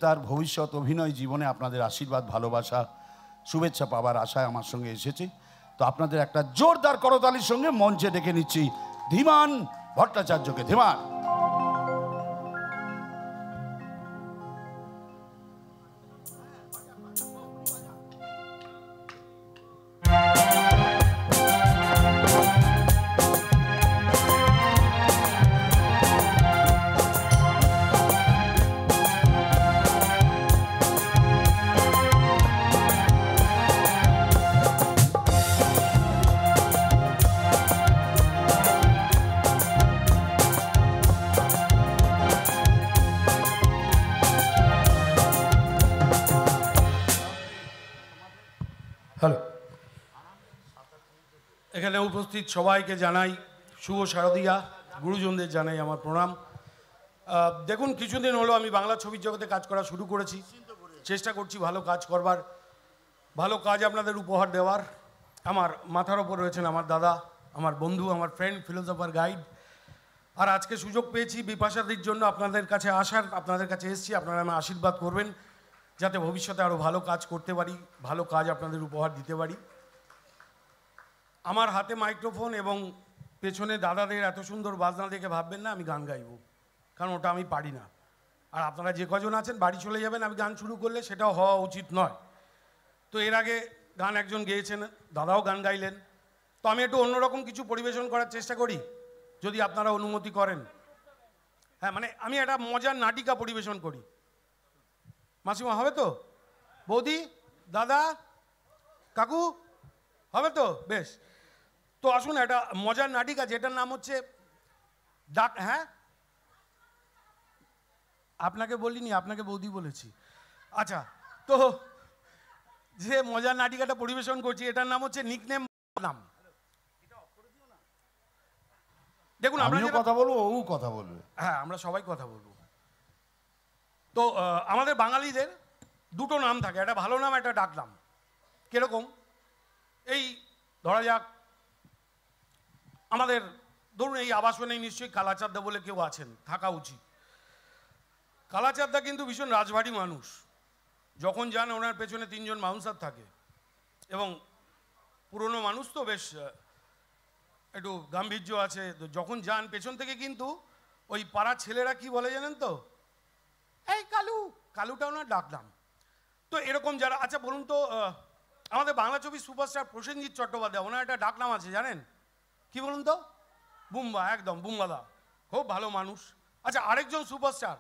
তার ভবিষ্যৎ অভিনয় জীবনে আপনাদের আশীর্বাদ ভালোবাসা শুভেচ্ছা পাবার আশায় আমার সঙ্গে এসেছে। তো আপনাদের একটা জোরদার করতালির সঙ্গে মঞ্চে ডেকে নিচ্ছি ধীমান ভট্টাচার্যকে। ধীমান। হ্যালো, এখানে উপস্থিত সবাইকে জানাই শুভ শারদিয়া, গুরুজনদের জানাই আমার প্রণাম। দেখুন, কিছুদিন হলো আমি বাংলা ছবির জগতে কাজ করা শুরু করেছি। চেষ্টা করছি ভালো কাজ করবার, ভালো কাজ আপনাদের উপহার দেওয়ার। আমার মাথার ওপর রয়েছেন আমার দাদা, আমার বন্ধু, আমার ফ্রেন্ড, ফিলোসফার, গাইড। আর আজকে সুযোগ পেয়েছি বিপাশাদির জন্য আপনাদের কাছে আসার, আপনাদের কাছে এসেছি। আপনারা আমার আশীর্বাদ করবেন যাতে ভবিষ্যতে আরও ভালো কাজ করতে পারি, ভালো কাজ আপনাদের উপহার দিতে পারি। আমার হাতে মাইক্রোফোন এবং পেছনে দাদাদের এত সুন্দর বাজনা দেখে ভাববেন না আমি গান গাইব, কারণ ওটা আমি পারি না। আর আপনারা যে কজন আছেন বাড়ি চলে যাবেন আমি গান শুরু করলে, সেটাও হওয়া উচিত নয়। তো এর আগে গান একজন গেয়েছেন, দাদাও গান গাইলেন, তো আমি একটু অন্যরকম কিছু পরিবেশন করার চেষ্টা করি, যদি আপনারা অনুমতি করেন। হ্যাঁ, মানে আমি একটা মজার নাটিকা পরিবেশন করি। মাসিমা হবে তো? বৌদি, দাদা, কাকু, হবে তো? বেশ। তো আসুন, একটা মজার নাটিকা যেটার নাম হচ্ছে ডাক। হ্যাঁ, আপনাকে বলিনি, আপনাকে বৌদি বলেছি। আচ্ছা, তো যে মজার নাটিকাটা পরিবেশন করছি এটার নাম হচ্ছে নিকনেম নাম। দেখুন, আমরা কথা বলবো, ও কথা বলবে। হ্যাঁ, আমরা সবাই কথা বলবো। তো আমাদের বাঙালিদের দুটো নাম থাকে, একটা ভালো নাম, একটা ডাক নাম। কিরকম? এই ধরা যাক আমাদের, ধরুন এই আবাসনে নিশ্চয়ই কালাচাঁদদা বলে কেউ আছেন, থাকা উচিত। কালাচাঁদদা কিন্তু ভীষণ রাজবাড়ি মানুষ। যখন যান ওনার পেছনে 3 জন বাউন্সার থাকে, এবং পুরনো মানুষ তো বেশ একটু গাম্ভীর্য আছে। যখন যান পেছন থেকে কিন্তু ওই পাড়ার ছেলেরা কি বলে জানেন তো, এই কালু, কালুটা ওনার ডাক নাম। তো এরকম যারা, আচ্ছা বলুন তো, আমাদের বাংলা ছবির সুপারস্টার প্রসেনজিৎ চট্টোপাধ্যায়, ওনার একটা ডাক নাম আছে জানেন কি বলুন তো? বুম্বা, একদম বুম্বাদা, খুব ভালো মানুষ। আচ্ছা, আরেকজন সুপারস্টার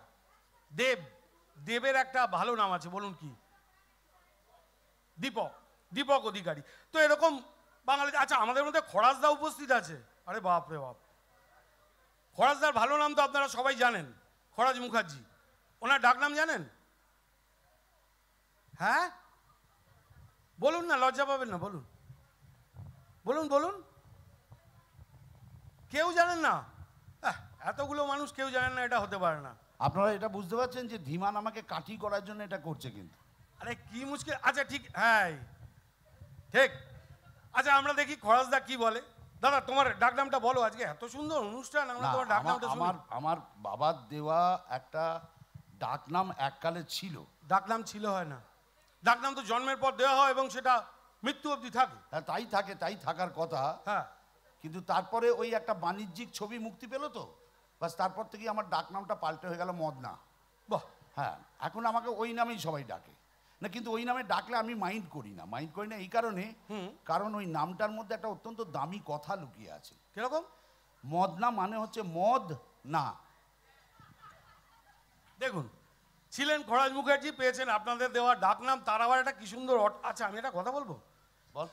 দেব, দেবের একটা ভালো নাম আছে, বলুন কি? দীপক, দীপক অধিকারী। তো এরকম বাঙালি। আচ্ছা, আমাদের মধ্যে খরাজদা উপস্থিত আছে। আরে বাপ রে বাপ, খরাজদার ভালো নাম তো আপনারা সবাই জানেন, খরাজ মুখার্জি। ওনার ডাক নাম জানেন? হ্যাঁ, বলুন না, লজ্জা পাবেন না, বলুন বলুন বলুন। কেউ জানেন না? এতগুলো মানুষ কেউ জানেন না, এটা হতে পারে না। আপনারা এটা বুঝতে পারছেন যে ধীমান আমাকে কাঠি করার জন্য এটা করছে কিন্তু। আরে কি মুশকিল। আচ্ছা ঠিক, হ্যাঁ ঠিক। আচ্ছা, আমরা দেখি খরাজদা কি বলে। দাদা, তোমার ডাক নামটা বলো, আজকে এত সুন্দর অনুষ্ঠান, আমরা তোমার ডাক নামটা শুনি। আমার বাবার দেওয়া একটা ডাক নাম এককালে ছিল। ডাক নাম ছিল হয় না, ডাক নাম তো জন্মের পর দেওয়া হয় এবং সেটা মৃত্যু অবধি থাকে। হ্যাঁ, তাই থাকে, তাই থাকার কথা। হ্যাঁ, কিন্তু তারপরে ওই একটা বাণিজ্যিক ছবি মুক্তি পেল, তো বাস তারপর থেকে আমার ডাক নামটা পাল্টে হয়ে গেল মদনা। বাহ। হ্যাঁ, এখন আমাকে ওই নামেই সবাই ডাকে না, কিন্তু ওই নামে ডাকলে আমি মাইন্ড করি না এই কারণে, কারণ ওই নামটার মধ্যে একটা অত্যন্ত দামি কথা লুকিয়ে আছে। কিরকম? মদনা মানে হচ্ছে মদ না। দেখুন, ছিলেন খরাজ মুখার্জি, পেয়েছেন আপনাদের দেওয়া ডাক নাম, তার আবার একটা কি সুন্দর। আচ্ছা, আমি একটা কথা বলবো। বল।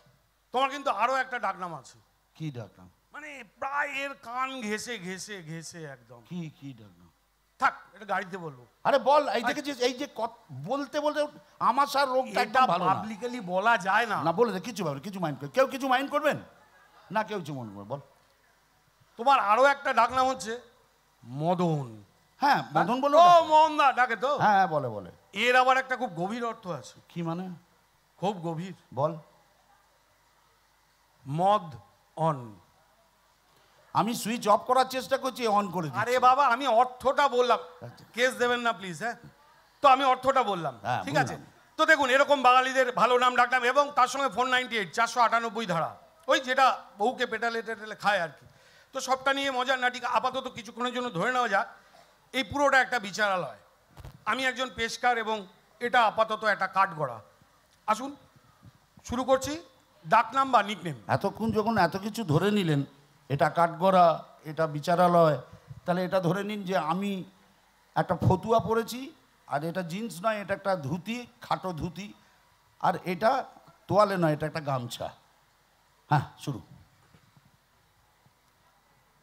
তোমার কিন্তু আরো একটা ডাক নাম আছে। কি ডাক নাম? মানে প্রায় এর কান ঘেসে ঘেসে ঘেসে একদম। কি ডাক নাম? থাক, এটা গাড়িতে বলবো। আরে বল। এই দেখেছিস, এই যে বলতে বলতে আমার সার রোগটা একদম ভালো না। পাবলিকলি বলা যায় না। না, বলে দে, কিছু ভাবে কিছু মাইন্ড করে, কেউ কিছু মাইন্ড করবেন না, কেউ কিছু মনে করবে। বল। তোমার আরো একটা ডাক নাম হচ্ছে মদন। হ্যাঁ, মদন বলো। ও মদনা ডাকে তো। হ্যাঁ, বলে বলে। এর আবার একটা খুব গভীর অর্থ আছে। কি মানে? খুব গভীর। বল। মদ অন। আমি সুইচ অফ করার চেষ্টা করছি, অন করে দিচ্ছি। আরে বাবা, আমি অর্থটা বললাম, কেস দেবেন না প্লিজ। হ্যাঁ, তো আমি অর্থটা বললাম, হ্যাঁ, ঠিক আছে? বুঝলাম। তো দেখুন, এরকম বাঙালিদের ভালো নাম ডাকলাম, এবং তার সঙ্গে 498 498 ধারা, ওই যেটা বউকে পেটালে টেটালে খায় আর কি। তো সবটা নিয়ে মজার নাটিকা আপাতত কিছুক্ষণের জন্য ধরে নেওয়া যাক এই পুরোটা একটা বিচারালয়। আমি একজন পেশকার এবং এটা আপাতত একটা কাঠগড়া। আসুন শুরু করছি, ডাকনাম বা নিকনেম। এতক্ষণ যখন এত কিছু ধরে নিলেন, এটা কাঠগড়া, এটা বিচারালয়, তাহলে এটা ধরে নিন যে আমি একটা ফতুয়া পরেছি, আর এটা জিন্স নয়, এটা একটা ধুতি, খাটো ধুতি, আর এটা তোয়ালে নয়, এটা একটা গামছা। হ্যাঁ, শুরু।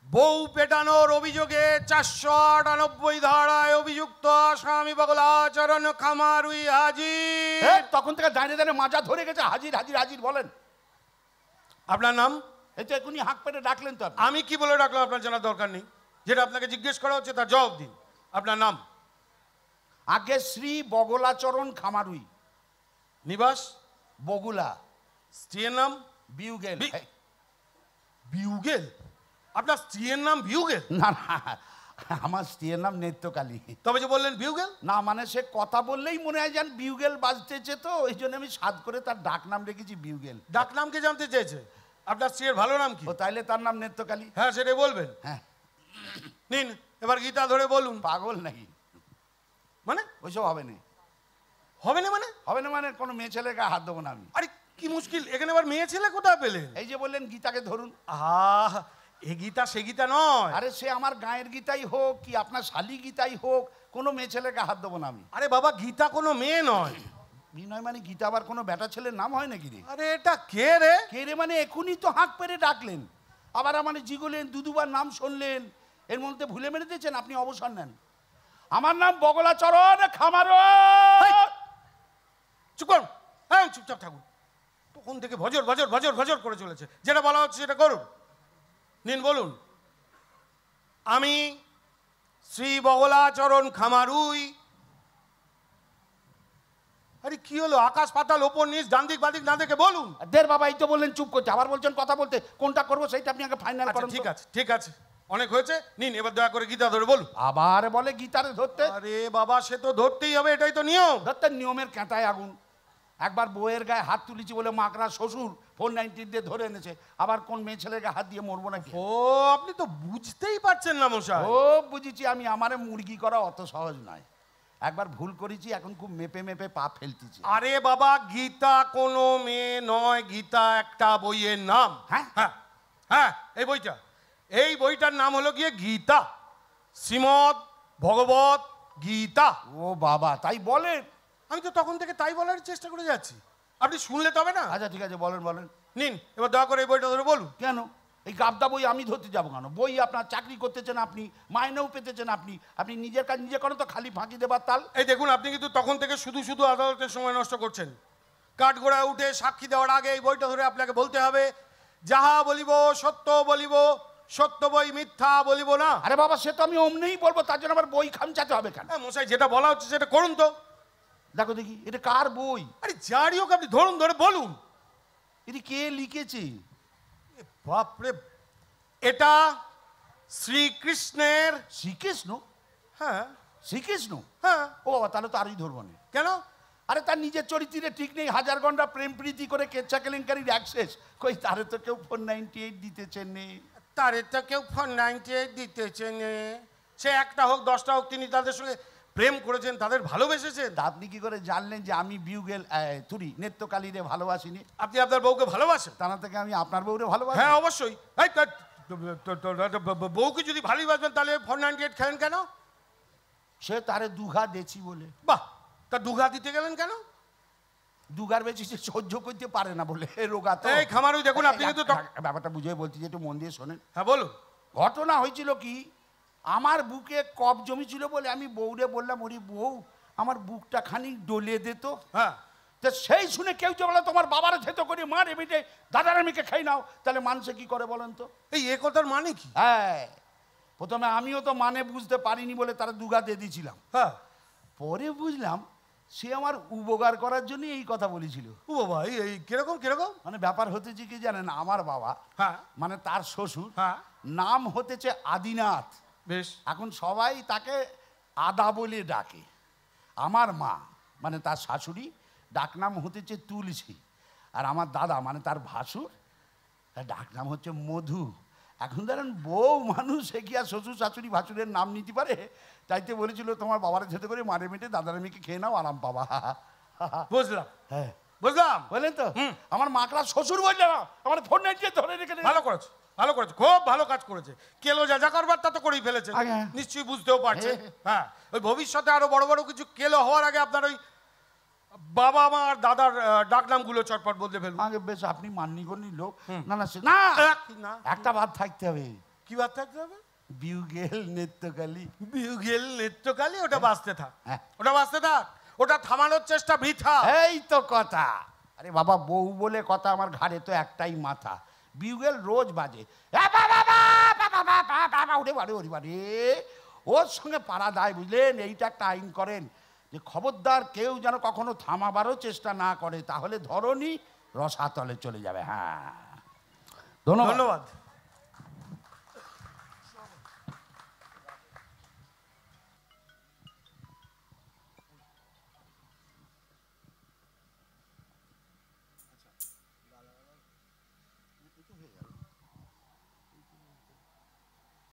বউ পেটানোর অভিযোগে 498 ধারায় অভিযুক্ত আসামি বগলাচরণ খামারুই হাজির। তখন থেকে দাঁড়িয়ে দাঁড়িয়ে মাজা ধরে গেছে, হাজির হাজির হাজির বলেন। আপনার নাম? এই তো এখনই হাঁক পেটে ডাকলেন তো আপনি। আমি কি বলে ডাকলাম আপনার জানার দরকার নেই, যেটা আপনাকে জিজ্ঞেস করা হচ্ছে তার জবাব দিন। আপনার নাম? আগে শ্রী বগলাচরণ খামারুই। নিবাস? বগুলা। স্ত্রীর নাম? বিউগেল। বিউগেল? আপনার স্ত্রীর নাম বিউগেল? না না, আমার স্ত্রীর নাম নেত্রকালী। তবে যে বললেন বিউগেল? না মানে সে কথা বললেই মনে হয় যেন বিউগেল বাজতেছে, তো ওই জন্য আমি সাদ করে তার ডাক নাম রেখেছি বিউগেল। ডাক নামকে জানতে চেয়েছে? আপনার স্ত্রীর ভালো নাম কি? ও তাইলে তার নাম নেত্রকালী। হ্যাঁ, সেটাই বলবেন। হ্যাঁ। নিন এবার গীতা ধরে বলুন। পাগল নাকি? মানে ওইসব হবে না। হবে না মানে? হবে না মানে কোনো মেয়ে ছেলের গায়ে হাত দেবো না আমি। আরে কি মুশকিল, এখানে আবার মেয়ে ছেলে কোথায় পেলেন? এই যে বললেন গীতাকে ধরুন। আহ, এ গীতা সে গীতা নয়। আরে সে আমার গায়ের গীতাই হোক কি আপনার শালি গীতাই হোক, কোনো মেয়ে ছেলের গায়ে হাত দেবো না আমি। আরে বাবা, গীতা কোনো মেয়ে নয়। বিনয় মানে গীতা আবার কোনো বেটা ছেলের নাম হয় নাকি রে? আরে এটা কে রে? কে রে মানে এখনই তো হাঁক পেরে ডাকলেন, আবার মানে জিগলেন, দুবার নাম শুনলেন, এর মধ্যে ভুলে মেরে দিয়েছেন। আপনি অবসর নেন। আমার নাম বগলাচরণ খামারুই। চুপ করুন, হ্যাঁ চুপচাপ থাকুন। তখন থেকে ভজর ভজর ভজর ভজর করে চলেছে, যেটা বলা হচ্ছে সেটা করুন। নিন বলুন। আমি শ্রী বগলাচরণ খামারুই। আরে কি হলো, আকাশ পাতাল ওপর নিচ ডান দিক বাদিক না দেখে বলুন। দের বাবা, এই তো বললেন চুপ করতে, আবার বলছেন কথা বলতে। কোনটা করবো সেইটা আপনি আগে ফাইনাল আচ্ছা, করুন। ঠিক আছে ঠিক আছে, অনেক হয়েছে। নিন এবার দয়া করে গীতা ধরে বলুন। আবার বলে গীতারে ধরতে। আরে বাবা, সে তো ধরতেই হবে, এটাই তো নিয়ম। ধরতে নিয়মের কাঁটায় আগুন। একবার বউয়ের গায়ে হাত তুলেছি বলে মাকড়া শ্বশুর 490 দিয়ে ধরে এনেছে, আবার কোন মেয়ে ছেলের গায়ে হাত দিয়ে মরবো নাকি? ও, আপনি তো বুঝতেই পারছেন না মশাই। ও বুঝেছি আমি, আমারে মুরগি করা অত সহজ নয়। একবার ভুল করেছি, এখন খুব মেপে মেপে পা ফেলতেছি। আরে বাবা, গীতা কোনো মেয়ে নয়, গীতা একটা বইয়ের নাম। হ্যাঁ হ্যাঁ হ্যাঁ, এই বইটার নাম হলো গিয়ে গীতা, শ্রীমদ ভগবত গীতা। ও বাবা, তাই বলেন? আমি তো তখন থেকে তাই বলার চেষ্টা করে যাচ্ছি, আপনি শুনলে তবে না। আচ্ছা ঠিক আছে, বলেন বলেন। নিন এবার দয়া করে এই বইটা ধরে বলুন। কেন এই গাবদা বই আমি ধরতে যাবো কেন? বই আপনার চাকরি করতেছেন, আপনি মাইনেও পেতেছেন, আপনি আপনি নিজের কাজ নিজে করেন তো, খালি ফাঁকি দেবার তাল। এই দেখুন, আপনি কিন্তু তখন থেকে শুধু শুধু আদালতের সময় নষ্ট করছেন। কাঠগোড়ায় উঠে সাক্ষী দেওয়ার আগে এই বইটা ধরে আপনাকে বলতে হবে, যাহা বলিব সত্য বলিব, সত্য বই মিথ্যা বলিব না। আরে বাবা, সে তো আমি অমনেই বলবো, তার জন্য আবার বই খামচাতে হবে কেন? মশাই, যেটা বলা হচ্ছে সেটা করুন তো। দেখো দেখি, এটা কার বই? আরে যারই হোক, আপনি ধরুন, ধরে বলুন। এটি কে লিখেছে? বাপরে, এটা শ্রীকৃষ্ণের। শ্রীকৃষ্ণ? হ্যাঁ শ্রীকৃষ্ণ? হ্যাঁ। ও বাবা, তাহলে তো আরই ধরবো না। কেন? আরে তার নিজের চরিত্রে ঠিক নেই, হাজার ঘন্টা প্রেম প্রীতি করে কেচ্ছা কেলেঙ্কারির অ্যাক্সেস, কই তারে তো কেউ 498 দিতেছেন নে। তারে তো কেউ 498 দিতেছে নে। সে একটা হোক 10টা হোক, তিনি তাদের সঙ্গে প্রেম করেছেন, তাদের ভালোবেসেছেন। তা আপনি কি করে জানলেন যে আমি বিউগেল নেত্রকালীরে ভালোবাসিনি? আপনি আপনার বউকে ভালোবাসেন? তা না থেকে আমি আপনার বউরে ভালোবাসি। হ্যাঁ অবশ্যই। এই বউকে যদি ভালোবাসবেন তাহলে 498 খেলেন কেন? সে তারে দুঘা দেছি বলে। বাহ, তা দুঘা দিতে গেলেন কেন? দুগার বেশি সে সহ্য করতে পারে না বলে, রোগা তো। এই খামারুই, দেখুন আপনি কিন্তু ব্যাপারটা বুঝিয়ে বলছি, যে একটু মন দিয়ে শোনেন। হ্যাঁ বলুন। ঘটনা হয়েছিল কি, আমার বুকে কফ জমেছিল বলে আমি বউরে বললাম, ওরে বউ আমার বুকটা খানিক ডলে দে তো। হ্যাঁ, তো সেই শুনে কেউ যে বলে তোমার বাবার থেতো করে মার এমনিতে দাদার আমিকে খাই নাও, তাহলে মানুষে কি করে বলেন তো? এই এ কথার মানে কি? হ্যাঁ, প্রথমে আমিও তো মানে বুঝতে পারিনি বলে তারা দুঘা দিয়ে দিয়েছিলাম। হ্যাঁ, পরে বুঝলাম সে আমার উপকার করার জন্য এই কথা বলেছিল। ও বাবা, এই কিরকম কিরকম? মানে ব্যাপার হতেছে কি জানেন, আমার বাবা হ্যাঁ মানে তার শ্বশুর হ্যাঁ, নাম হতেছে আদিনাথ। বেশ। এখন সবাই তাকে আদা বলে ডাকে। আমার মা মানে তার শাশুড়ি ডাকনাম হতেছে তুলসী, আর আমার দাদা মানে তার ভাসুর তার ডাকনাম হচ্ছে মধু। এখন ধরেন বউ মানুষ সে কি আর শ্বশুর শাশুড়ি ভাসুরের নাম নিতে পারে? তাইতে বলেছিল তোমার বাবার সাথে করে মারে মেটে দাদার মেয়েকে খেয়ে নাও, আরাম পাবা। বুঝলাম, হ্যাঁ বুঝলাম। বললেন তো আমার মাকড়া শ্বশুর বলছে না, আমার ফোন নাইতে ধরে রেখে ভালো করেছে, ভালো করেছে, খুব ভালো কাজ করেছে। কেলো যা যা করবার তা তো করেই ফেলেছে, আগে। নিশ্চয়ই বুঝতেও পারছে। হ্যাঁ, ওই ভবিষ্যতে আরো বড় বড় কিছু কেলো হওয়ার আগে আপনার ওই বাবা মা আর দাদার ডাকনামগুলো চটপট বলতে ফেলুন। আগে বেশ আপনি মাননি করনি লোক। না না না, না, একটা বাদ থাকতে হবে। কি বাদ থাকতে হবে? বিউগেল নৃত্যকালী। বিউগেল নৃত্যকালী, ওটা বাঁচতে থাক, হ্যাঁ। ওটা বাঁচতে থাক, ওটা থামানোর চেষ্টা বৃথা। এই তো কথা। আরে বাবা বউ বলে কথা, আমার ঘাড়ে তো একটাই মাথা। বিউগেল রোজ বাজে, উঠে বাড়ে ওরে বাড়ে, ওর সঙ্গে পাড়া দেয় বুঝলেন। এইটা একটা আইন করেন যে খবরদার কেউ যেন কখনো থামাবারও চেষ্টা না করে, তাহলে ধরনি রসাতলে চলে যাবে। হ্যাঁ, ধন্যবাদ। ধন্যবাদ।